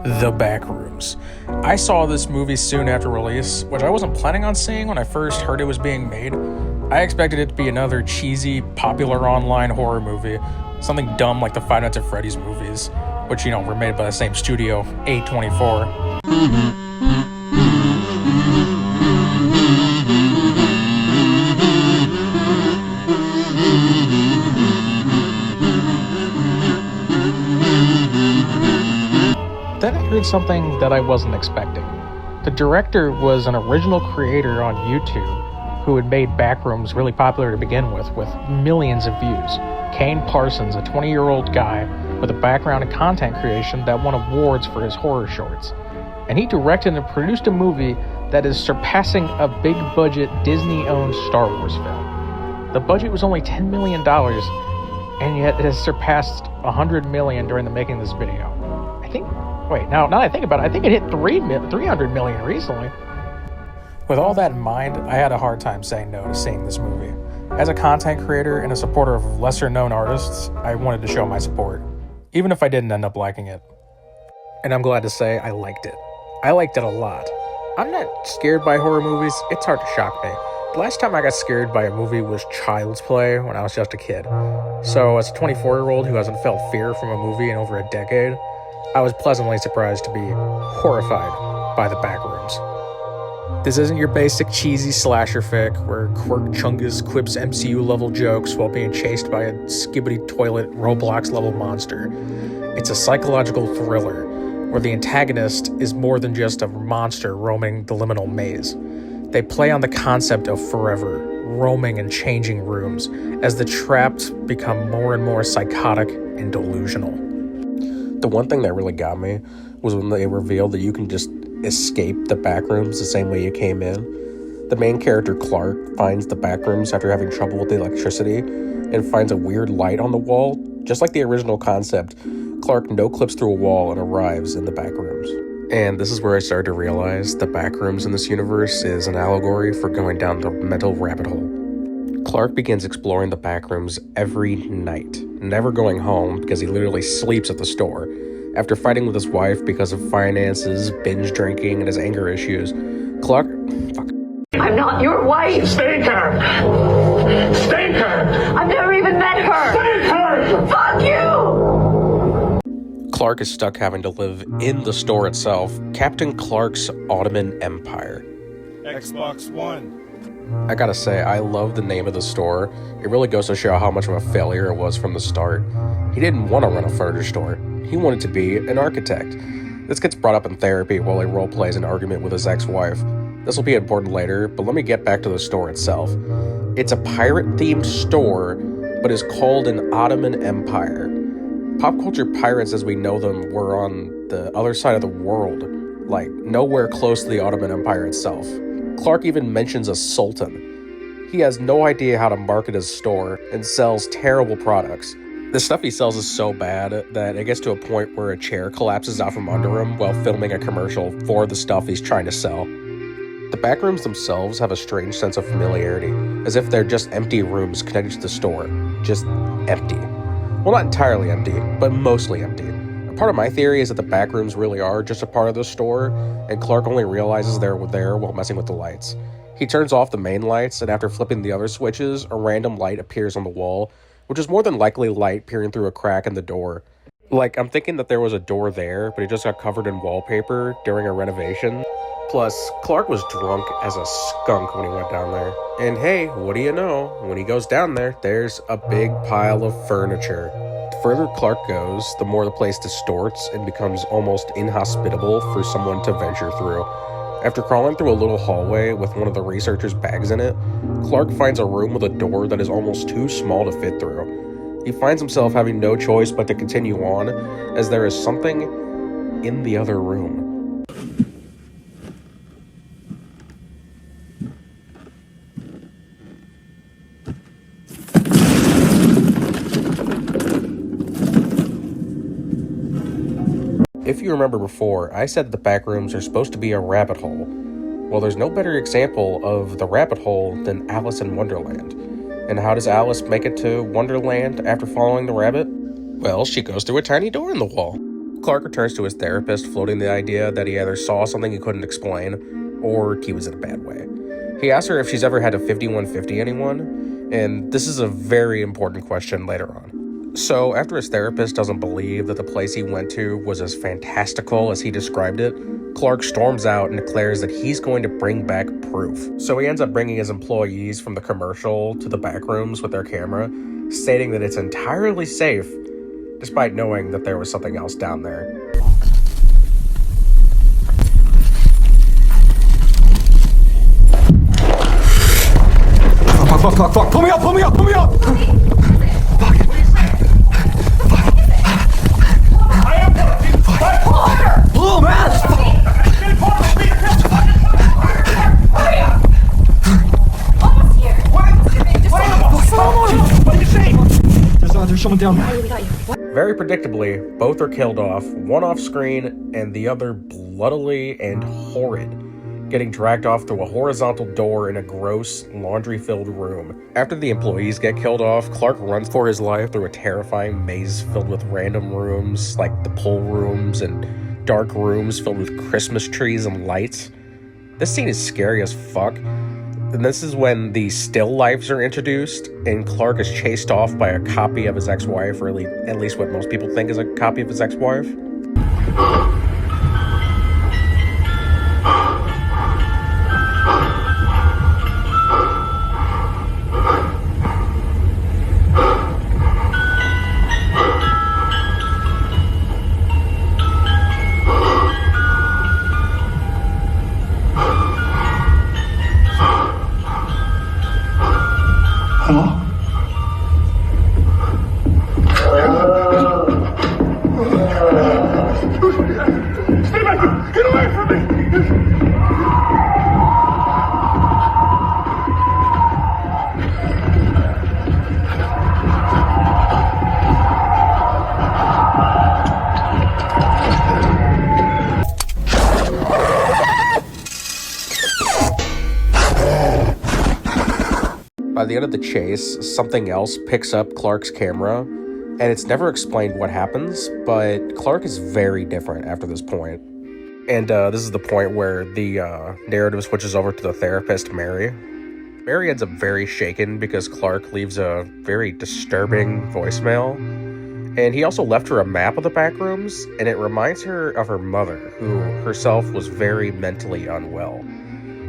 The Backrooms. I saw this movie soon after release, which I wasn't planning on seeing when I first heard it was being made. I expected it to be another cheesy, popular online horror movie, something dumb like the Five Nights at Freddy's movies, which, were made by the same studio, A24. Then I heard something that I wasn't expecting. The director was an original creator on YouTube who had made Backrooms really popular to begin with millions of views. Kane Parsons, a 20-year-old guy with a background in content creation that won awards for his horror shorts. And he directed and produced a movie that is surpassing a big-budget Disney-owned Star Wars film. The budget was only $10 million, and yet it has surpassed $100 million during the making of this video. Now that I think about it, I think it hit 300 million recently. With all that in mind, I had a hard time saying no to seeing this movie. As a content creator and a supporter of lesser-known artists, I wanted to show my support, even if I didn't end up liking it. And I'm glad to say I liked it. I liked it a lot. I'm not scared by horror movies. It's hard to shock me. The last time I got scared by a movie was Child's Play when I was just a kid. So as a 24-year-old who hasn't felt fear from a movie in over a decade, I was pleasantly surprised to be horrified by The Backrooms. This isn't your basic cheesy slasher fic where Quirk Chungus quips MCU-level jokes while being chased by a skibbity toilet Roblox-level monster. It's a psychological thriller where the antagonist is more than just a monster roaming the liminal maze. They play on the concept of forever, roaming and changing rooms as the trapped become more and more psychotic and delusional. The one thing that really got me was when they revealed that you can just escape the backrooms the same way you came in. The main character, Clark, finds the backrooms after having trouble with the electricity and finds a weird light on the wall. Just like the original concept, Clark no-clips through a wall and arrives in the backrooms. And this is where I started to realize the backrooms in this universe is an allegory for going down the mental rabbit hole. Clark begins exploring the backrooms every night, never going home because he literally sleeps at the store. After fighting with his wife because of finances, binge drinking, and his anger issues, Clark... I'm not your wife! Stinker! Stinker! I've never even met her! Stinker! Fuck you! Clark is stuck having to live in the store itself, Captain Clark's Ottoman Empire. Xbox One. I gotta say, I love the name of the store. It really goes to show how much of a failure it was from the start. He didn't want to run a furniture store. He wanted to be an architect. This gets brought up in therapy while he roleplays an argument with his ex-wife. This will be important later, but let me get back to the store itself. It's a pirate-themed store, but is called an Ottoman Empire. Pop culture pirates as we know them were on the other side of the world, like nowhere close to the Ottoman Empire itself. Clark even mentions a sultan. He has no idea how to market his store and sells terrible products. The stuff he sells is so bad that it gets to a point where a chair collapses out from under him while filming a commercial for the stuff he's trying to sell. The backrooms themselves have a strange sense of familiarity, as if they're just empty rooms connected to the store. Just empty. Well, not entirely empty, but mostly empty. A part of my theory is that the backrooms really are just a part of the store, and Clark only realizes they're there while messing with the lights. He turns off the main lights, and after flipping the other switches, a random light appears on the wall, which is more than likely light peering through a crack in the door. Like, I'm thinking that there was a door there, but it just got covered in wallpaper during a renovation. Plus, Clark was drunk as a skunk when he went down there. And hey, what do you know? When he goes down there, there's a big pile of furniture. The further Clark goes, the more the place distorts and becomes almost inhospitable for someone to venture through. After crawling through a little hallway with one of the researchers' bags in it, Clark finds a room with a door that is almost too small to fit through. He finds himself having no choice but to continue on, as there is something in the other room. If you remember before, I said that the backrooms are supposed to be a rabbit hole. Well, there's no better example of the rabbit hole than Alice in Wonderland. And how does Alice make it to Wonderland after following the rabbit? Well, she goes through a tiny door in the wall. Clark returns to his therapist, floating the idea that he either saw something he couldn't explain, or he was in a bad way. He asks her if she's ever had a 5150 anyone, and this is a very important question later on. So, after his therapist doesn't believe that the place he went to was as fantastical as he described it, Clark storms out and declares that he's going to bring back proof. So he ends up bringing his employees from the commercial to the Backrooms with their camera, stating that it's entirely safe, despite knowing that there was something else down there. Fuck, pull me up! Pull, man! There's someone down there. Very predictably, both are killed off, one off screen and the other bloodily and horrid, getting dragged off through a horizontal door in a gross, laundry-filled room. After the employees get killed off, Clark runs for his life through a terrifying maze filled with random rooms, like the pool rooms and dark rooms filled with Christmas trees and lights. This scene is scary as fuck. And this is when the still lifes are introduced, and Clark is chased off by a copy of his ex-wife, or at least what most people think is a copy of his ex-wife. By the end of the chase, something else picks up Clark's camera, and it's never explained what happens, but Clark is very different after this point. And this is the point where the narrative switches over to the therapist, Mary. Mary ends up very shaken because Clark leaves a very disturbing voicemail, and he also left her a map of the Backrooms, and it reminds her of her mother, who herself was very mentally unwell.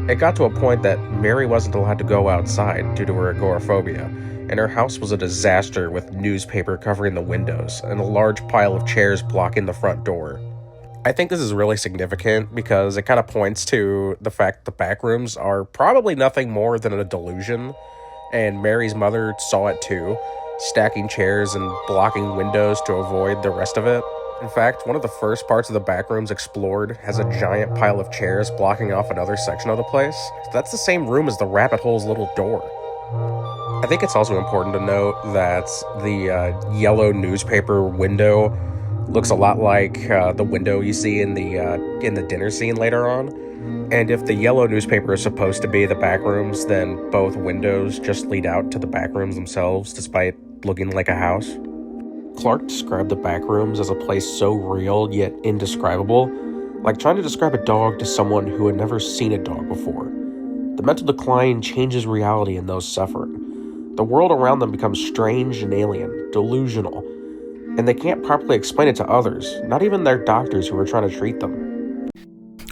It got to a point that Mary wasn't allowed to go outside due to her agoraphobia, and her house was a disaster with newspaper covering the windows and a large pile of chairs blocking the front door. I think this is really significant because it kind of points to the fact that the Backrooms are probably nothing more than a delusion, and Mary's mother saw it too, stacking chairs and blocking windows to avoid the rest of it. In fact, one of the first parts of the Backrooms explored has a giant pile of chairs blocking off another section of the place. So that's the same room as the rabbit hole's little door. I think it's also important to note that the yellow newspaper window looks a lot like the window you see in the dinner scene later on. And if the yellow newspaper is supposed to be the Backrooms, then both windows just lead out to the Backrooms themselves, despite looking like a house. Clark described the Backrooms as a place so real yet indescribable, like trying to describe a dog to someone who had never seen a dog before. The mental decline changes reality in those suffering. The world around them becomes strange and alien, delusional, and they can't properly explain it to others, not even their doctors who are trying to treat them.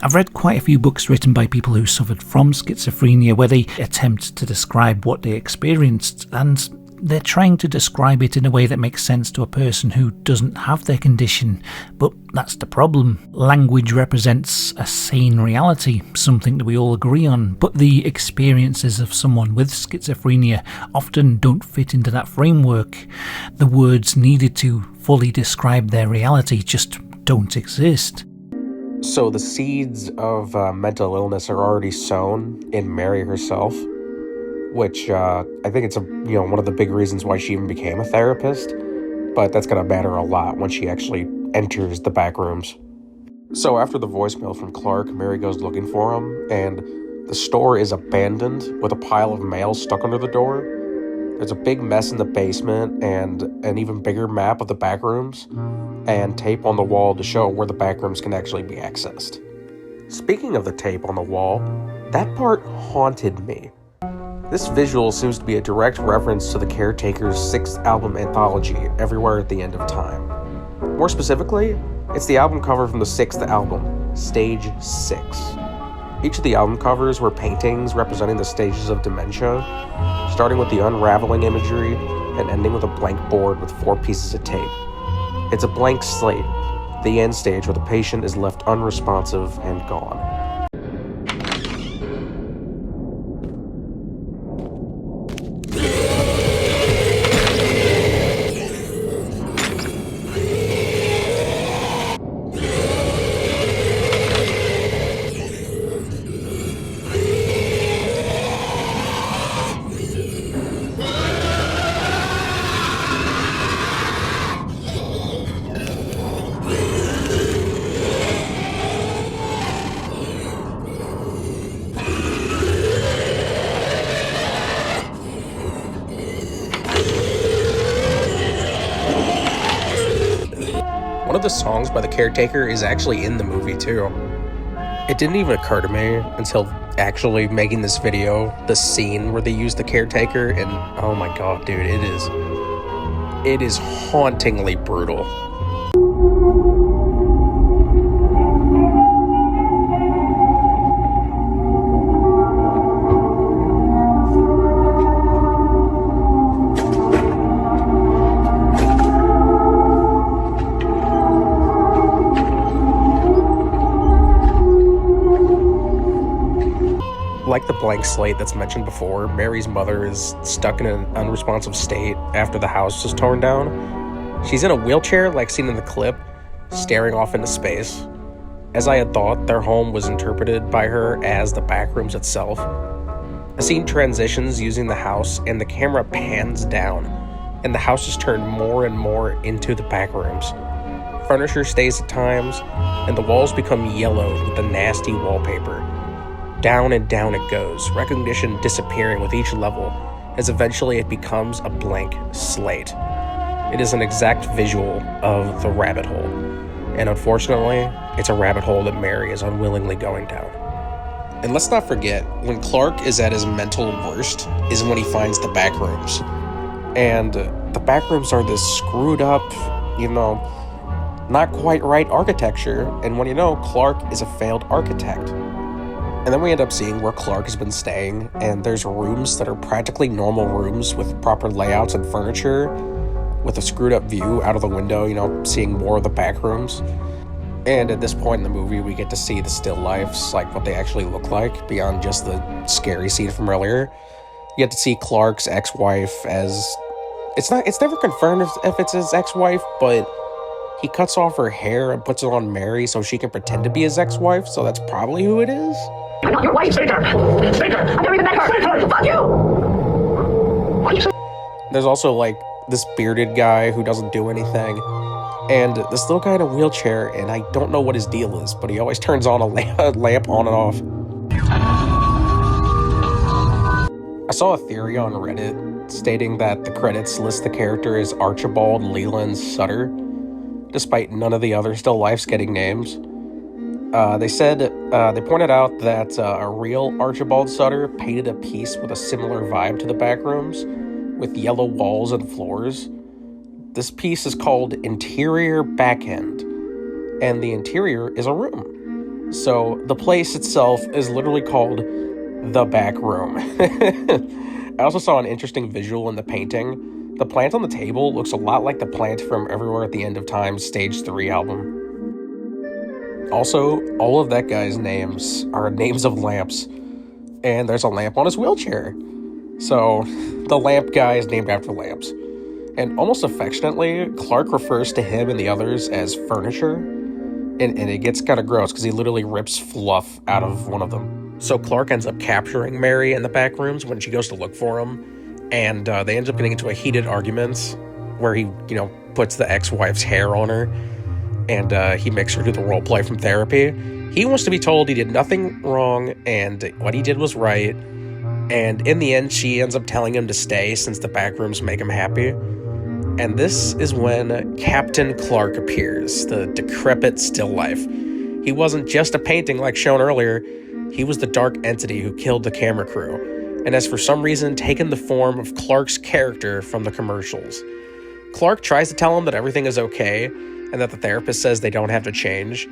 I've read quite a few books written by people who suffered from schizophrenia where they attempt to describe what they experienced, and they're trying to describe it in a way that makes sense to a person who doesn't have their condition. But that's the problem. Language represents a sane reality, something that we all agree on, but the experiences of someone with schizophrenia often don't fit into that framework. The words needed to fully describe their reality just don't exist. So the seeds of mental illness are already sown in Mary herself, which I think it's one of the big reasons why she even became a therapist, but that's going to matter a lot when she actually enters the Backrooms. So after the voicemail from Clark, Mary goes looking for him, and the store is abandoned with a pile of mail stuck under the door. There's a big mess in the basement and an even bigger map of the backrooms, and tape on the wall to show where the backrooms can actually be accessed. Speaking of the tape on the wall, that part haunted me. This visual seems to be a direct reference to the Caretaker's 6th album anthology, Everywhere at the End of Time. More specifically, it's the album cover from the 6th album, Stage 6. Each of the album covers were paintings representing the stages of dementia, starting with the unraveling imagery and ending with a blank board with 4 pieces of tape. It's a blank slate, the end stage where the patient is left unresponsive and gone. One of the songs by the Caretaker is actually in the movie too. It didn't even occur to me until actually making this video, the scene where they use the Caretaker, and oh my god, dude, it is hauntingly brutal. Like the blank slate that's mentioned before, Mary's mother is stuck in an unresponsive state after the house is torn down. She's in a wheelchair, like seen in the clip, staring off into space. As I had thought, their home was interpreted by her as the Backrooms itself. A scene transitions using the house, and the camera pans down, and the house is turned more and more into the Backrooms. Furniture stays at times, and the walls become yellowed with the nasty wallpaper. Down and down it goes, recognition disappearing with each level, as eventually it becomes a blank slate. It is an exact visual of the rabbit hole, and unfortunately, it's a rabbit hole that Mary is unwillingly going down. And let's not forget, when Clark is at his mental worst is when he finds the Backrooms. And the Backrooms are this screwed up, not quite right architecture, and when Clark is a failed architect. And then we end up seeing where Clark has been staying, and there's rooms that are practically normal rooms with proper layouts and furniture, with a screwed up view out of the window, seeing more of the back rooms. And at this point in the movie, we get to see the still lifes, like what they actually look like, beyond just the scary scene from earlier. You get to see Clark's ex-wife as... It's never confirmed if it's his ex-wife, but he cuts off her hair and puts it on Mary so she can pretend to be his ex-wife, so that's probably who it is. I'm not your wife. Speaker. I've never even met her. Fuck you. What you say? There's also, this bearded guy who doesn't do anything, and this little guy in a wheelchair, and I don't know what his deal is, but he always turns on a lamp on and off. I saw a theory on Reddit stating that the credits list the character as Archibald Leland Sutter, despite none of the other still lifes getting names. They pointed out that a real Archibald Sutter painted a piece with a similar vibe to the Backrooms, with yellow walls and floors. This piece is called Interior Backend, and the interior is a room. So the place itself is literally called The Back Room. I also saw an interesting visual in the painting. The plant on the table looks a lot like the plant from Everywhere at the End of Time's Stage 3 album. Also, all of that guy's names are names of lamps, and there's a lamp on his wheelchair. So, the lamp guy is named after lamps. And almost affectionately, Clark refers to him and the others as furniture, and it gets kind of gross because he literally rips fluff out of one of them. So Clark ends up capturing Mary in the back rooms when she goes to look for him, and they end up getting into a heated argument where he, puts the ex-wife's hair on her, and he makes her do the role play from therapy. He wants to be told he did nothing wrong and what he did was right, And in the end, she ends up telling him to stay since the backrooms make him happy. And this is when Captain Clark appears, the decrepit still life. He wasn't just a painting like shown earlier, he was the dark entity who killed the camera crew, and has for some reason taken the form of Clark's character from the commercials. Clark tries to tell him that everything is okay, and that the therapist says they don't have to change,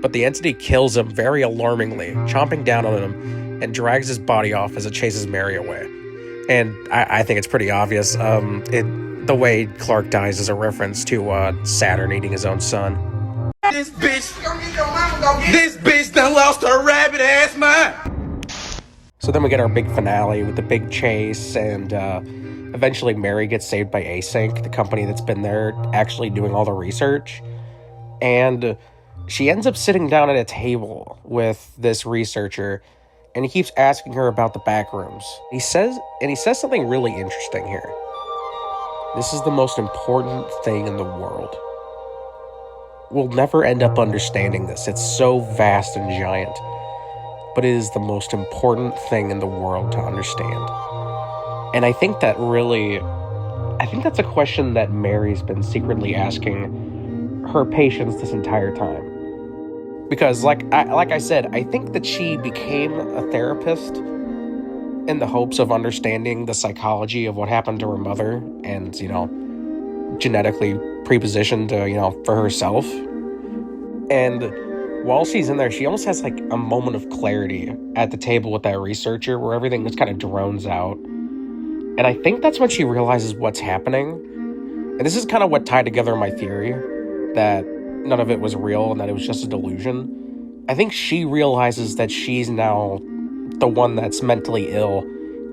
but the entity kills him very alarmingly, chomping down on him, and drags his body off as it chases Mary away. And I think it's pretty obvious, the way Clark dies is a reference to Saturn eating his own son. This bitch done lost her rabbit ass mind. So then we get our big finale with the big chase, and eventually Mary gets saved by Async, the company that's been there actually doing all the research. And she ends up sitting down at a table with this researcher, and he keeps asking her about the backrooms. He says something really interesting here. This is the most important thing in the world. We'll never end up understanding this. It's so vast and giant. But it is the most important thing in the world to understand. And I think that's a question that Mary's been secretly asking her patients this entire time. Because like I said, I think that she became a therapist in the hopes of understanding the psychology of what happened to her mother and, genetically prepositioned to, for herself. And while she's in there, she almost has like a moment of clarity at the table with that researcher where everything just kind of drones out. And I think that's when she realizes what's happening. And this is kind of what tied together my theory that none of it was real and that it was just a delusion. I think she realizes that she's now the one that's mentally ill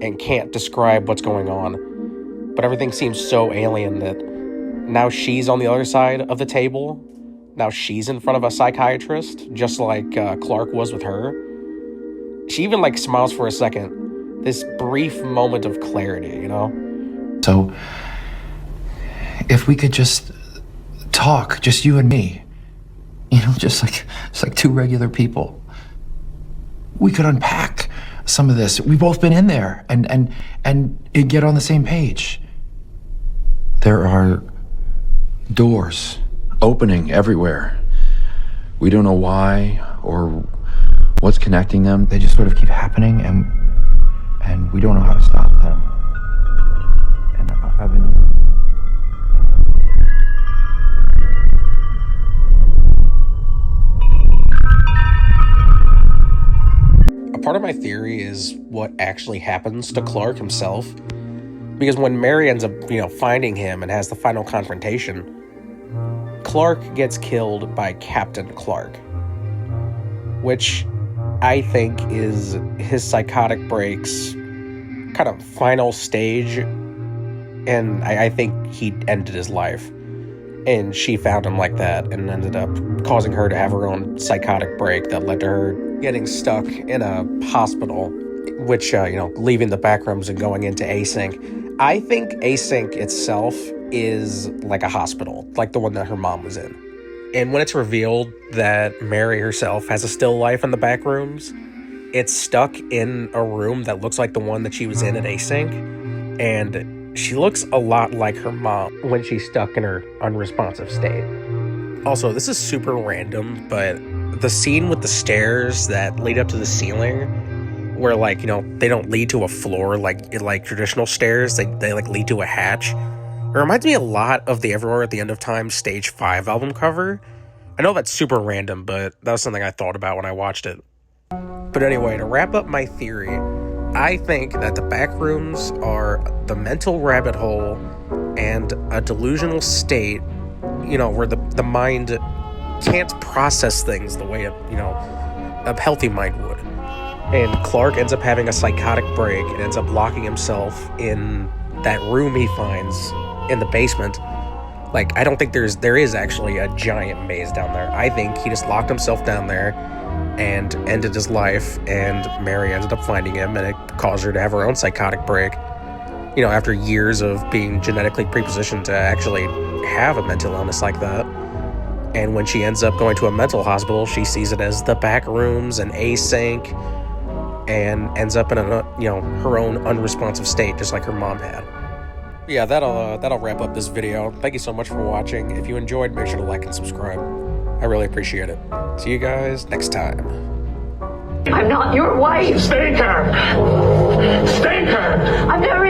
and can't describe what's going on. But everything seems so alien that now she's on the other side of the table. Now she's in front of a psychiatrist, just like Clark was with her. She even smiles for a second. This brief moment of clarity, So, if we could just talk, just you and me, just like two regular people, we could unpack some of this. We've both been in there and get on the same page. There are doors opening everywhere. We don't know why or what's connecting them. They just sort of keep happening, and we don't know how to stop them. And I've been... A part of my theory is what actually happens to Clark himself. Because when Mary ends up, finding him and has the final confrontation, Clark gets killed by Captain Clark, which I think is his psychotic break's kind of final stage, and I think he ended his life. And she found him like that and ended up causing her to have her own psychotic break that led to her getting stuck in a hospital, which, leaving the backrooms and going into Async. I think Async itself is like a hospital, like the one that her mom was in. And when it's revealed that Mary herself has a still life in the backrooms, it's stuck in a room that looks like the one that she was in at Async, and she looks a lot like her mom when she's stuck in her unresponsive state. Also, this is super random, but the scene with the stairs that lead up to the ceiling, where they don't lead to a floor like traditional stairs, they lead to a hatch. It reminds me a lot of the Everywhere at the End of Time Stage 5 album cover. I know that's super random, but that was something I thought about when I watched it. But anyway, to wrap up my theory, I think that the backrooms are the mental rabbit hole and a delusional state, where the mind can't process things the way a healthy mind would. And Clark ends up having a psychotic break and ends up locking himself in that room he finds in the basement. I don't think there is actually a giant maze down there. I think he just locked himself down there and ended his life, and Mary ended up finding him, and it caused her to have her own psychotic break, after years of being genetically prepositioned to actually have a mental illness like that. And when she ends up going to a mental hospital, she sees it as the backrooms and Async, and ends up in a, her own unresponsive state, just like her mom had. Yeah, that'll wrap up this video. Thank you so much for watching. If you enjoyed, make sure to like and subscribe. I really appreciate it. See you guys next time. I'm not your wife. Stinker! Stinker! I've never